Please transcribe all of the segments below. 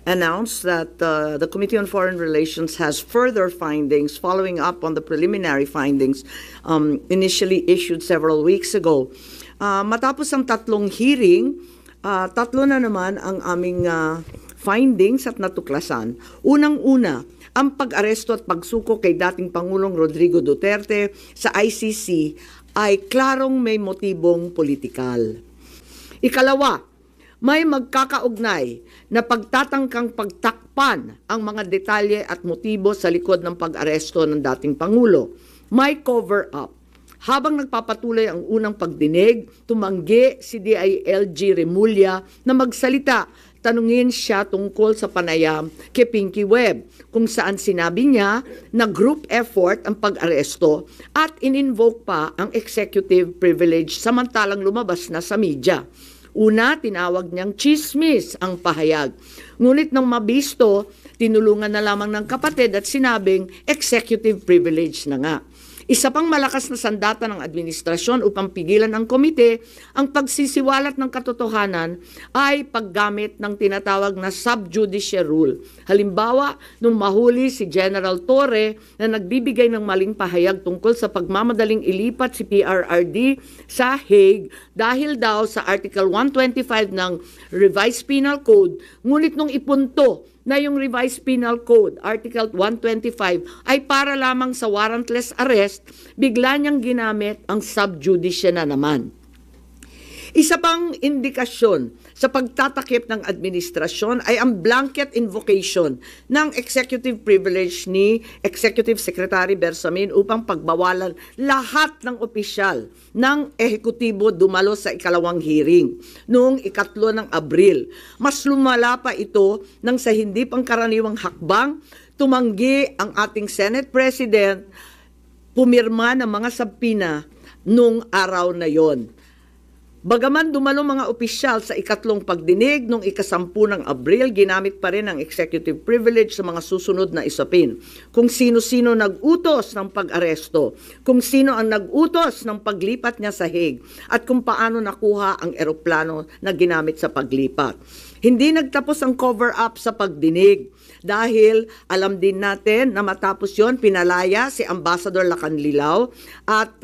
announced that the Committee on Foreign Relations has further findings following up on the preliminary findings initially issued several weeks ago. Matapos ang tatlong hearing, tatlo na naman ang aming findings at natuklasan. Unang-una, ang pag-aresto at pagsuko kay dating Pangulong Rodrigo Duterte sa ICC ay klarong may motibong politikal. Ikalawa, may magkakaugnay na pagtatangkang pagtakpan ang mga detalye at motibo sa likod ng pag-aresto ng dating Pangulo. May cover-up. Habang nagpapatuloy ang unang pagdinig, tumanggi si DILG Remulla na magsalita. Tanungin siya tungkol sa panayam kay Pinky Webb, kung saan sinabi niya na group effort ang pag-aresto at in-invoke pa ang executive privilege samantalang lumabas na sa media. Una, tinawag niyang chismis ang pahayag. Ngunit nang mabisto, tinulungan na lamang ng kapatid at sinabing executive privilege na nga. Isa pang malakas na sandata ng administrasyon upang pigilan ng komite ang pagsisiwalat ng katotohanan ay paggamit ng tinatawag na subjudice rule. Halimbawa, nung mahuli si General Torre na nagbibigay ng maling pahayag tungkol sa pagmamadaling ilipat si PRRD sa Hague dahil daw sa Article 125 ng Revised Penal Code, ngunit nung ipunto na yung Revised Penal Code, Article 125, ay para lamang sa warrantless arrest, bigla niyang ginamit ang subjudice na naman. Isa pang indikasyon sa pagtatakip ng administrasyon ay ang blanket invocation ng executive privilege ni Executive Secretary Bersamin upang pagbawalan lahat ng opisyal ng ehekutibo dumalo sa ikalawang hearing noong 3 ng Abril. Mas lumala pa ito nang sa hindi pangkaraniwang hakbang, tumanggi ang ating Senate President pumirma ng mga sabpina noong araw na yon. Bagaman dumalo mga opisyal sa ikatlong pagdinig noong 10 ng Abril, ginamit pa rin ang executive privilege sa mga susunod na isapin. Kung sino-sino nag-utos ng pag-aresto, kung sino ang nag-utos ng paglipat niya sa Hague, at kung paano nakuha ang eroplano na ginamit sa paglipat. Hindi nagtapos ang cover-up sa pagdinig dahil alam din natin na matapos yon pinalaya si Ambassador Lacanlilao at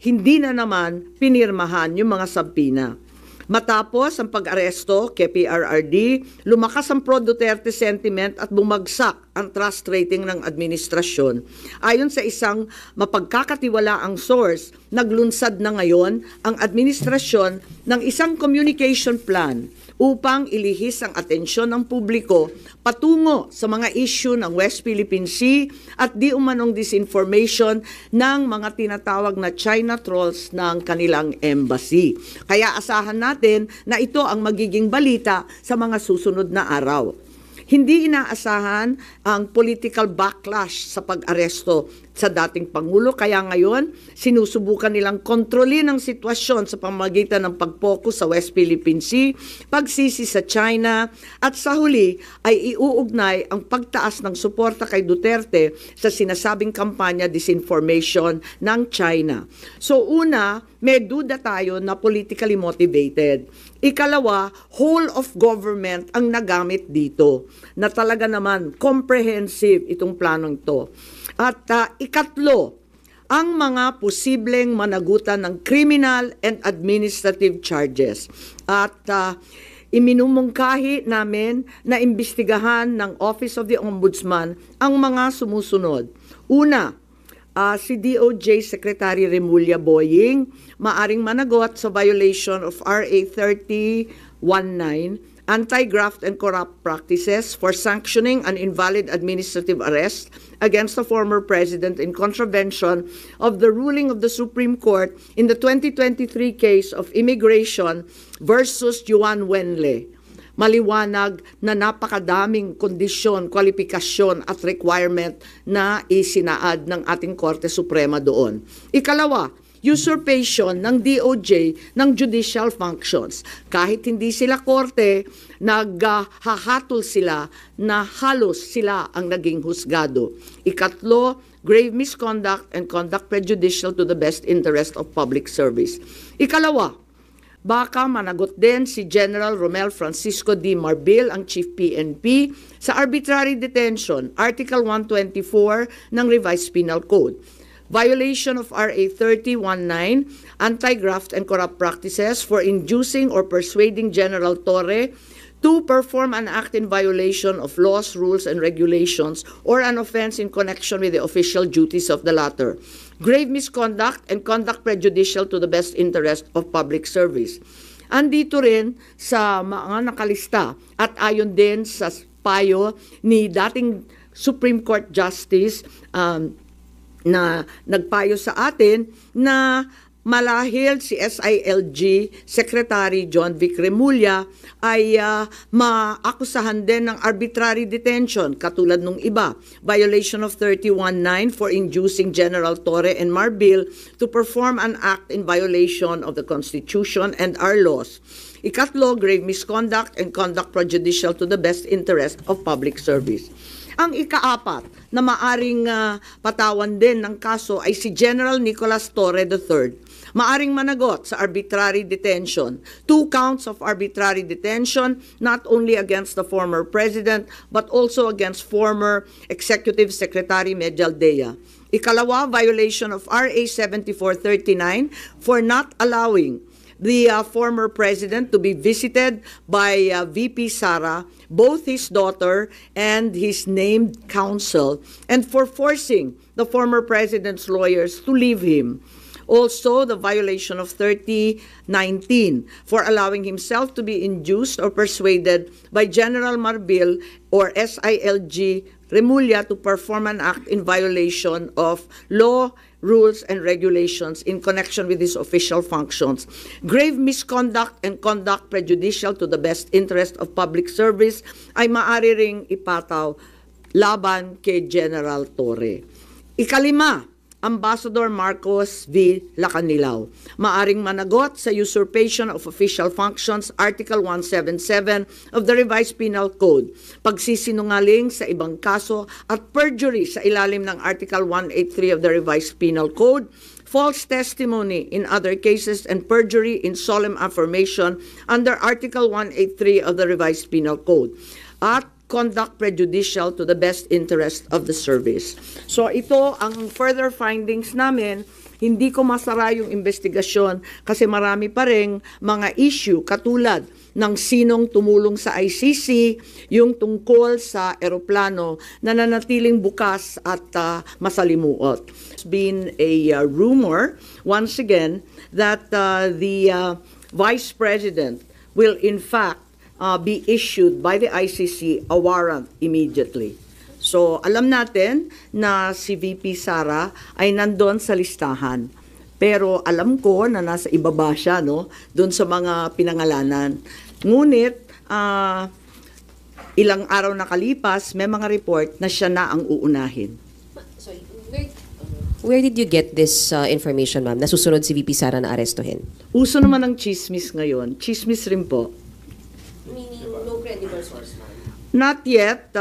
hindi na naman pinirmahan yung mga sabpina. Matapos ang pag-aresto kay PRRD, lumakas ang pro-Duterte sentiment at bumagsak ang trust rating ng administrasyon. Ayon sa isang mapagkakatiwalaang source, naglunsad na ngayon ang administrasyon ng isang communication plan upang ilihis ang atensyon ng publiko patungo sa mga issue ng West Philippine Sea at di umanong disinformation ng mga tinatawag na China trolls ng kanilang embassy. Kaya asahan natin na ito ang magiging balita sa mga susunod na araw. Hindi inaasahan ang political backlash sa pag-aresto sa dating Pangulo, kaya ngayon sinusubukan nilang kontrolin ang sitwasyon sa pamamagitan ng pag-focus sa West Philippine Sea, pagsisi sa China, at sa huli ay iuugnay ang pagtaas ng suporta kay Duterte sa sinasabing kampanya disinformation ng China. So una, may duda tayo na politically motivated. Ikalawa, whole of government ang nagamit dito na talaga naman comprehensive itong planong ito. At ikatlo, ang mga posibleng managutan ng criminal and administrative charges. At iminumungkahi namin na imbestigahan ng Office of the Ombudsman ang mga sumusunod. Una, si DOJ Secretary Remulla Boying maaring managot sa violation of RA 3019, Anti-Graft and Corrupt Practices for sanctioning an invalid administrative arrest against the former president in contravention of the ruling of the Supreme Court in the 2023 case of Immigration versus Juan Wenle. Maliwanag na napakadaming kondisyon, kwalifikasyon at requirement na isinaad ng ating Korte Suprema doon. Ikalawa, usurpation ng DOJ ng judicial functions. Kahit hindi sila korte, naghahatol sila na halos sila ang naging husgado. Ikatlo, grave misconduct and conduct prejudicial to the best interest of public service. Ikalawa, baka managot din si General Romel Francisco D. Marbil, ang Chief PNP, sa arbitrary detention, Article 124 ng Revised Penal Code. Violation of RA 3019, Anti-Graft and Corrupt Practices for inducing or persuading General Torre to perform an act in violation of laws, rules, and regulations, or an offense in connection with the official duties of the latter. Grave misconduct and conduct prejudicial to the best interest of public service. Andito rin sa mga nakalista at ayon din sa payo ni dating Supreme Court Justice na nagpayo sa atin na malahil si SILG Secretary John Vic Remulla ay maakusahan din ng arbitrary detention katulad nung iba. Violation of 319 for inducing General Torre and Marbil to perform an act in violation of the Constitution and our laws. Ikatlo, grave misconduct and conduct prejudicial to the best interest of public service. Ang ikaapat na maaring patawan din ng kaso ay si General Nicolas Torre III. Maaring managot sa arbitrary detention. 2 counts of arbitrary detention, not only against the former president, but also against former Executive Secretary Medialdea. Ikalawa, violation of RA 7439 for not allowing the former president to be visited by VP Sara, both his daughter and his named counsel, and for forcing the former president's lawyers to leave him. Also, the violation of 3019 for allowing himself to be induced or persuaded by General Marbil or SILG Remulla to perform an act in violation of law, rules, and regulations in connection with his official functions. Grave misconduct and conduct prejudicial to the best interest of public service ay maaari ring ipataw laban kay General Torre. Ikalima, Ambassador Marcos V. Lacanilao. Maaring managot sa usurpation of official functions, Article 177 of the Revised Penal Code, pagsisinungaling sa ibang kaso at perjury sa ilalim ng Article 183 of the Revised Penal Code, false testimony in other cases, and perjury in solemn affirmation under Article 183 of the Revised Penal Code, at conduct prejudicial to the best interest of the service. So ito ang further findings namin. Hindi ko masara yung investigasyon kasi marami pa rin mga issue katulad ng sinong tumulong sa ICC, yung tungkol sa eroplano na nanatiling bukas at masalimuot. It's been a rumor, once again, that the Vice President will in fact be issued by the ICC a warrant immediately. So, alam natin na si VP Sara ay nandun sa listahan. Pero alam ko na nasa ibaba siya, no? Doon sa mga pinangalanan. Ngunit, ilang araw nakalipas, may mga report na siya na ang uunahin. Sorry, where did you get this information, ma'am? Nasusunod si VP Sara na arestuhin? Uso naman ang chismis ngayon. Chismis rin po. Meaning, no credible source, ma'am? Not yet.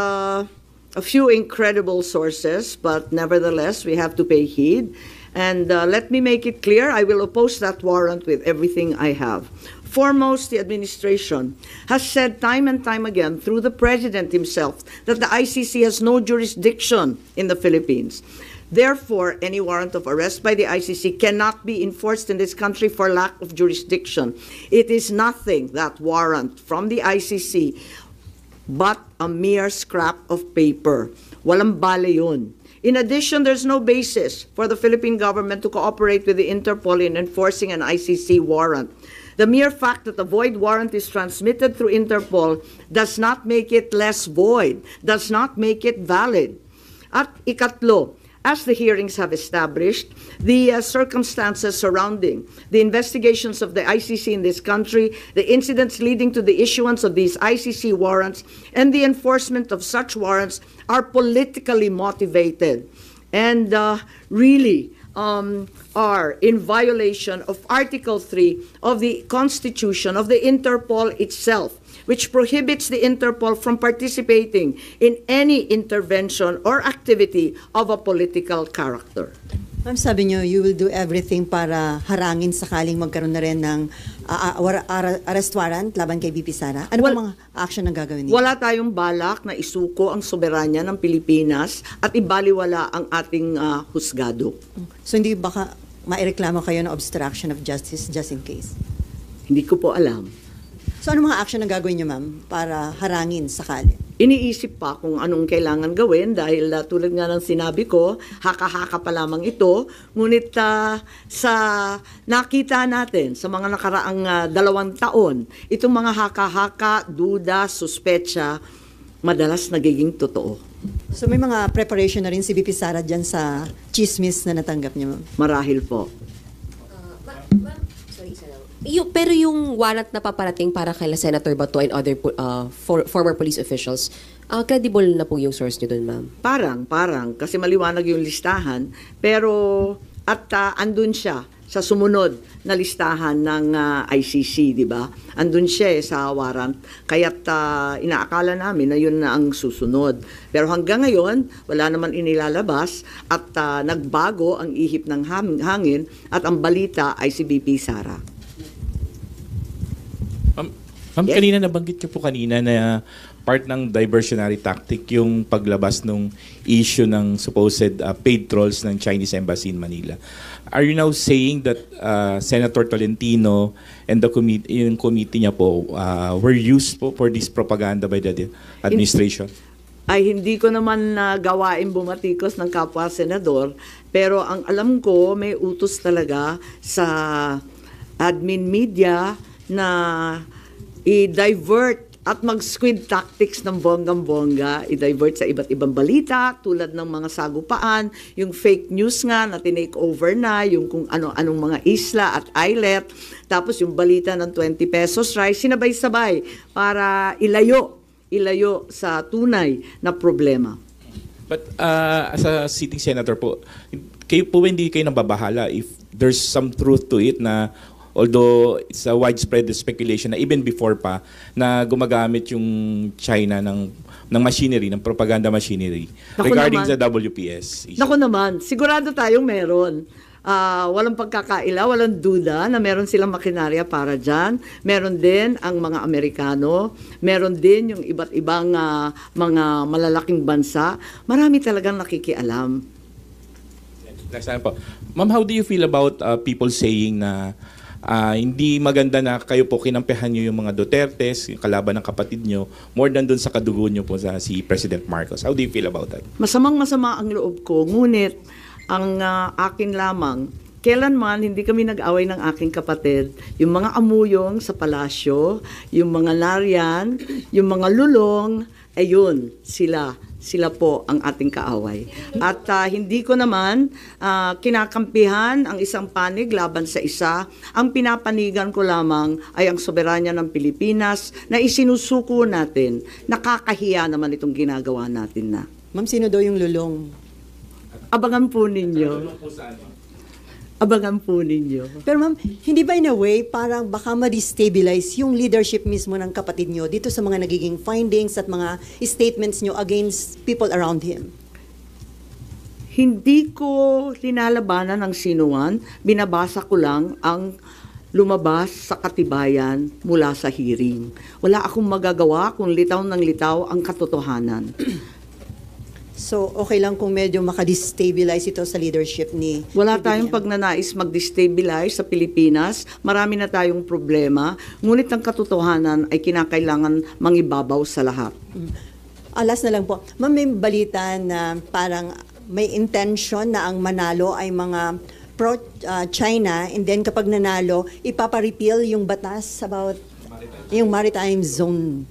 A few incredible sources, but nevertheless, we have to pay heed. And let me make it clear, I will oppose that warrant with everything I have. Foremost, the administration has said time and time again through the President himself that the ICC has no jurisdiction in the Philippines. Therefore, any warrant of arrest by the ICC cannot be enforced in this country for lack of jurisdiction. It is nothing, that warrant from the ICC, but a mere scrap of paper. Walang bale yun. In addition, there's no basis for the Philippine government to cooperate with the Interpol in enforcing an ICC warrant. The mere fact that a void warrant is transmitted through Interpol does not make it less void, does not make it valid. At ikatlo, as the hearings have established, the circumstances surrounding the investigations of the ICC in this country, the incidents leading to the issuance of these ICC warrants, and the enforcement of such warrants are politically motivated and really are in violation of Article 3 of the Constitution of the Interpol itself, which prohibits the Interpol from participating in any intervention or activity of a political character. Ma'am, sabi niyo, you will do everything para harangin sakaling magkaroon na rin ng arrest warrant laban kay VP Sara. Ano Well, ba mga action na gagawin niyo? Wala tayong balak na isuko ang soberanya ng Pilipinas at ibaliwala ang ating husgado. So hindi baka maireklamo kayo ng obstruction of justice just in case? Hindi ko po alam. So ano mga action na gagawin niyo, ma'am, para harangin sakali? Iniisip pa kung anong kailangan gawin dahil tulad nga ng sinabi ko, haka-haka pa lamang ito. Ngunit sa nakita natin sa mga nakaraang 2 taon, itong mga haka-haka, duda, suspecha, madalas nagiging totoo. So may mga preparation na rin si VP Sara dyan sa chismis na natanggap niyo, ma'am? Marahil po. Sorry, isa lang. Pero yung warrant na paparating para kay Senator Bato and other former police officials, credible na po yung source niyo doon, ma'am? Parang, kasi maliwanag yung listahan, pero andun siya sa sumunod na listahan ng ICC, di ba? Andun siya sa warrant, kaya't inaakala namin na yun na ang susunod. Pero hanggang ngayon, wala naman inilalabas at nagbago ang ihip ng hangin at ang balita ay si VP Sara. Ma'am, Yes? kanina nabanggit niyo po kanina na part ng diversionary tactic yung paglabas ng issue ng supposed paid trolls ng Chinese Embassy in Manila. Are you now saying that Senator Tolentino and the yung committee niya po were used po for this propaganda by the administration? Ay hindi ko naman gawain bumatikos ng kapwa senador, pero ang alam ko may utos talaga sa admin media na i-divert at mag-squid tactics ng bonggang-bongga, i-divert sa iba't ibang balita tulad ng mga sagupaan, yung fake news nga na tinake over na, yung kung ano-anong mga isla at islet, tapos yung balita ng 20 pesos rice, sinabay-sabay para ilayo sa tunay na problema. But as a sitting senator po, kayo po hindi kayo nababahala if there's some truth to it na although it's a widespread speculation na even before pa na gumagamit yung China ng machinery, ng propaganda machinery regarding sa WPS issue. Naku naman, sigurado tayong meron. Walang pagkakaila, walang duda na meron silang makinarya para dyan. Meron din ang mga Amerikano, meron din yung iba't ibang mga malalaking bansa. Marami talagang nakikialam. Next time po. Ma'am, how do you feel about people saying na hindi maganda na kayo po kinampihan nyo yung mga Dutertes, yung kalaban ng kapatid nyo, more than dun sa kadugo nyo po sa si President Marcos. How do you feel about that? Masamang-masama ang loob ko, ngunit ang akin lamang, kailanman hindi kami nag-away ng aking kapatid. Yung mga amuyong sa palasyo, yung mga nariyan, yung mga lulong, ayun, sila po ang ating kaaway. At hindi ko naman kinakampihan ang isang panig laban sa isa. Ang pinapanigan ko lamang ay ang soberanya ng Pilipinas na isinusuko natin. Nakakahiya naman itong ginagawa natin na. Ma'am, sino daw yung lulong? Abangan po ninyo. Abangan po ninyo. Pero ma'am, hindi ba in a way parang baka ma-destabilize yung leadership mismo ng kapatid nyo dito sa mga nagiging findings at mga statements nyo against people around him? Hindi ko linalabanan ng sinuman, binabasa ko lang ang lumabas sa katibayan mula sa hearing. Wala akong magagawa kung litaw ng litaw ang katotohanan. So, okay lang kung medyo makadestabilize ito sa leadership ni... Wala ni tayong BBM. pagnanais mag-destabilize sa Pilipinas. Marami na tayong problema. Ngunit ang katotohanan ay kinakailangan mangibabaw sa lahat. Last na lang po. Ma'am, may balita na parang may intention na ang manalo ay mga pro-China and then kapag nanalo, ipaparepeal yung batas about yung maritime zone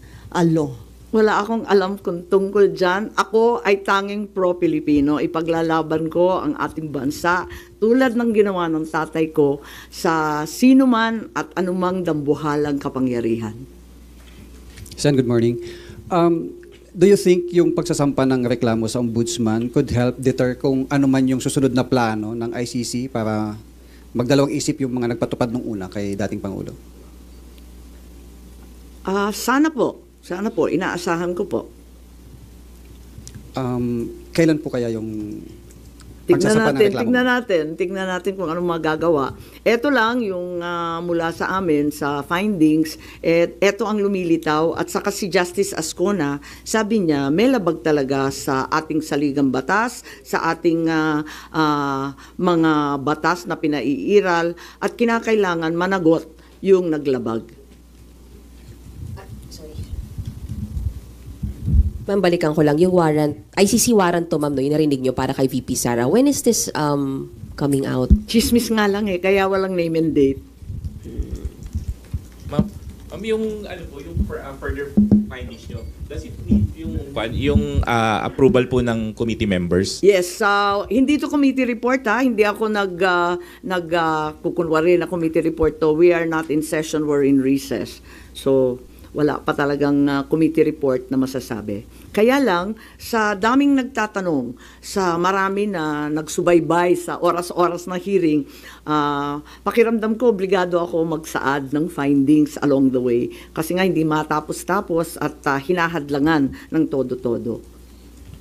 law. Wala akong alam kung tungkol dyan. Ako ay tanging pro-Pilipino. Ipaglalaban ko ang ating bansa tulad ng ginawa ng tatay ko sa sinuman at anumang dambuhalang kapangyarihan. Sen, good morning. Do you think yung pagsasampa ng reklamo sa ombudsman could help deter kung ano man yung susunod na plano ng ICC para magdalawang isip yung mga nagpatupad nung una kay dating Pangulo? Sana po, inaasahan ko po. Kailan po kaya yung pagsasampa ng reklamo? Tignan natin kung anong magagawa. Ito lang yung mula sa amin sa findings, ito ang lumilitaw at saka si Justice Ascona, sabi niya may labag talaga sa ating saligang batas, sa ating mga batas na pinaiiral at kinakailangan managot yung naglabag. Ma'am, balikan ko lang yung warrant, ICC warrant to, ma'am, no, yung narinig nyo para kay VP Sara. When is this coming out? Chismis nga lang kaya walang name and date. Ma'am, yung further findings nyo, does it need yung approval po ng committee members? Yes, hindi to committee report hindi ako kukunwari na committee report to. We are not in session, we're in recess. So, wala pa talagang committee report na masasabi. Kaya lang, sa daming nagtatanong, sa marami na nagsubaybay sa oras-oras na hearing, pakiramdam ko, obligado ako magsaad ng findings along the way. Kasi nga hindi matapos-tapos at hinahadlangan ng todo-todo.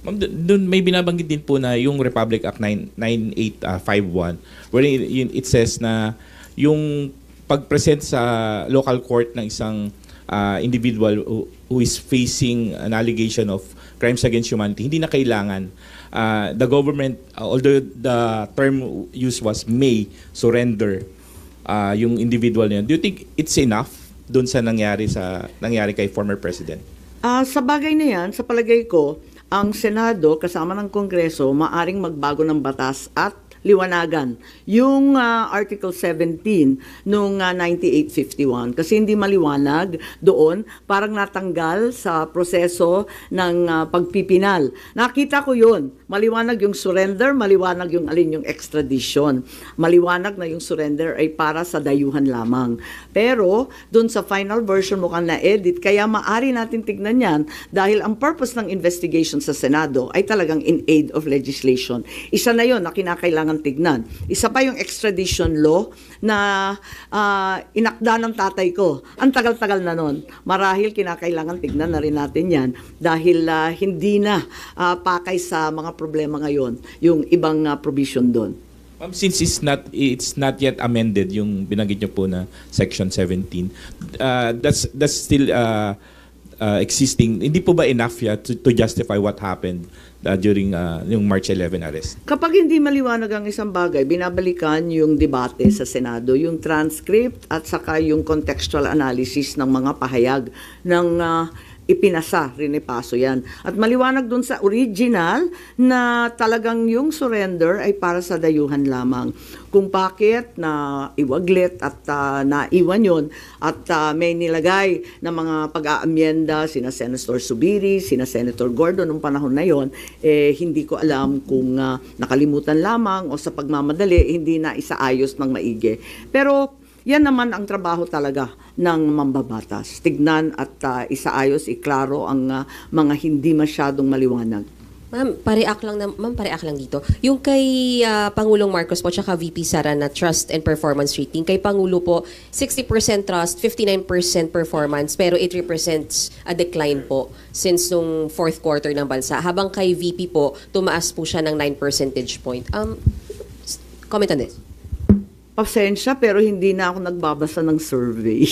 Ma'am, doon may binabanggit din po na yung Republic Act 9851, wherein it says na yung pag-present sa local court ng isang individual who is facing an allegation of crimes against humanity, hindi na kailangan the government, although the term used was may surrender yung individual niya. Do you think it's enough doon sa nangyari kay former president? Sa bagay na yan, sa palagay ko, ang Senado kasama ng Kongreso maaring magbago ng batas at liwanagan yung Article 17 nung 9851 kasi hindi maliwanag doon, parang natanggal sa proseso ng pagpipinal. Nakita ko yun, maliwanag yung surrender, maliwanag yung alin yung extradition, maliwanag na yung surrender ay para sa dayuhan lamang. Pero doon sa final version mukhang na-edit, kaya maari natin tignan yan dahil ang purpose ng investigation sa Senado ay talagang in aid of legislation. Isa na yun na kinakailangan tignan. Isa pa yung extradition law na inakda ng tatay ko. Ang tagal-tagal na nun. Marahil kinakailangan tignan na rin natin yan dahil hindi na pakay sa mga problema ngayon yung ibang provision doon. Ma'am, since it's not yet amended yung binanggit niyo po na Section 17, that's still existing. Hindi po ba enough to justify what happened during yung March 11 arrest? Kapag hindi maliwanag ang isang bagay, binabalikan yung debate sa Senado, yung transcript at saka yung contextual analysis ng mga pahayag ng ipinasa, rinipaso yan. At maliwanag dun sa original na talagang yung surrender ay para sa dayuhan lamang. Kung bakit na iwaglit at naiwan yun at may nilagay na mga pag-aamyenda sina Senator Subiri, sina Senator Gordon nung panahon na yon, hindi ko alam kung nakalimutan lamang o sa pagmamadali hindi na isaayos ng maigi. Pero yan naman ang trabaho talaga ng mambabatas. Tignan at isaayos, iklaro ang mga hindi masyadong maliwanag. Ma'am, pareact lang dito. Yung kay Pangulong Marcos po tsaka VP Sara na trust and performance rating. Kay Pangulo po, 60% trust, 59% performance, pero it represents a decline po since nung fourth quarter ng bansa. Habang kay VP po, tumaas po siya ng 9 percentage point. Comment on this. Pasensya, pero hindi na ako nagbabasa ng survey.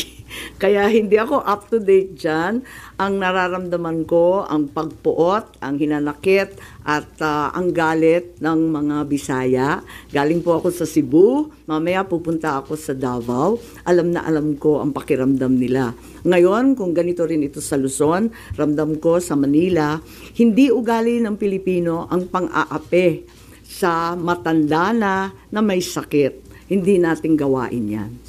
Kaya hindi ako up to date dyan. Ang nararamdaman ko, ang pagpuot, ang hinanakit, at ang galit ng mga Bisaya. Galing po ako sa Cebu, mamaya pupunta ako sa Davao. Alam na alam ko ang pakiramdam nila. Ngayon, kung ganito rin ito sa Luzon, ramdam ko sa Manila, hindi ugali ng Pilipino ang pang-aapi sa matanda na may sakit. Hindi natin gawain yan.